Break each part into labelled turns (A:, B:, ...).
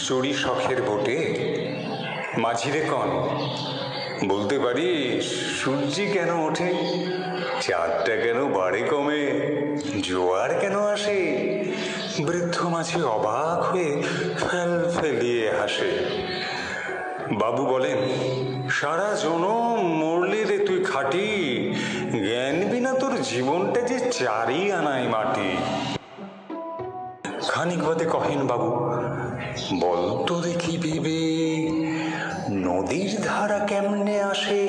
A: চড়ি শখের বোটে। মাঝিরে কন, বলতে পারিস সূর্যি কেন ওঠে, চাঁদটা কেন বাড়ে কমে, জোয়ার কেন আসে? বৃদ্ধ মাঝি অবাক হয়ে ফেল ফেলিয়ে হাসে। বাবু বলেন, সারা জনম মরলি রে তুই খাটি, জ্ঞান বিনা তোর জীবনটা যে চারি আনাই মাটি। খানিক বাদে কহেন বাবু, বল তো দেখি ভেবে, নদীর ধারা কেমনে আসে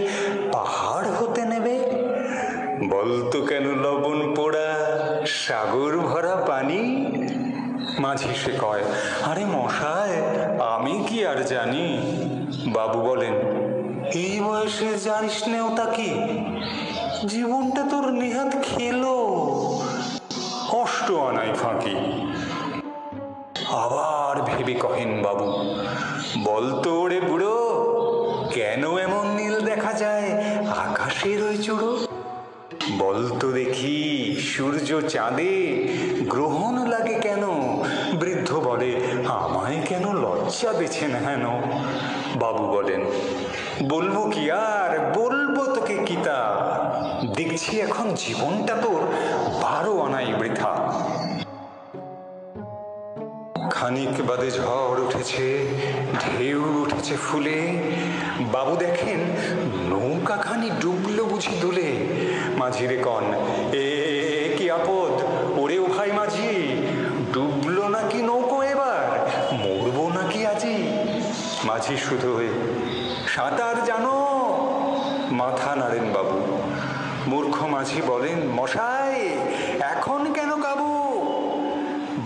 A: পাহাড় হতে নেবে? বলতো কেন লবণ পোড়া সাগর ভরা পানি? মাঝি সে কয়, আরে মশায় আমি কি আর জানি। বাবু বলেন, এই বয়সে জানিস নেও তা কি, জীবনটা তোর নেহাত খেলো, অষ্ট আনাই ফাঁকি। আবার ভেবে কহেন বাবু, বলতো ওরে বুড়ো, কেন এমন নীল দেখা যায় আকাশের ওই চূড়ো? বলতো দেখি সূর্য চাঁদে গ্রহণ লাগে কেন? বৃদ্ধ বলে, আমায় কেন লজ্জা বেছেন হেন? বাবু বলেন, বলবো কি আর, বলবো তোকে কি তা, দেখছি এখন জীবনটা তোর 12 আনাই বৃথা। খানিক বাদে ঝড় উঠেছে, ঢেউ উঠেছে ফুলে। বাবু দেখেন নৌকাখানি ডুবলো বুঝি দুলে। মাঝিরে কন, এ কি আপদ, ওরেও ভাই মাঝি, ডুবলো নাকি নৌকো এবার, মরবো নাকি আজি? মাঝি শুধু হয়ে, সাঁতার জানো? মাথা নাড়েন বাবু। মূর্খ মাঝি বলেন, মশাই এখন কেন কাবু,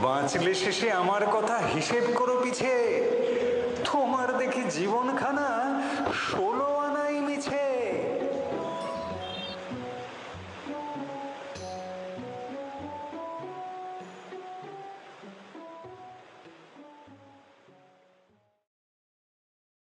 A: বাঁচলে শেষে আমার কথা হিসেব করো পিছে, তোমার দেখি জীবনখানা 16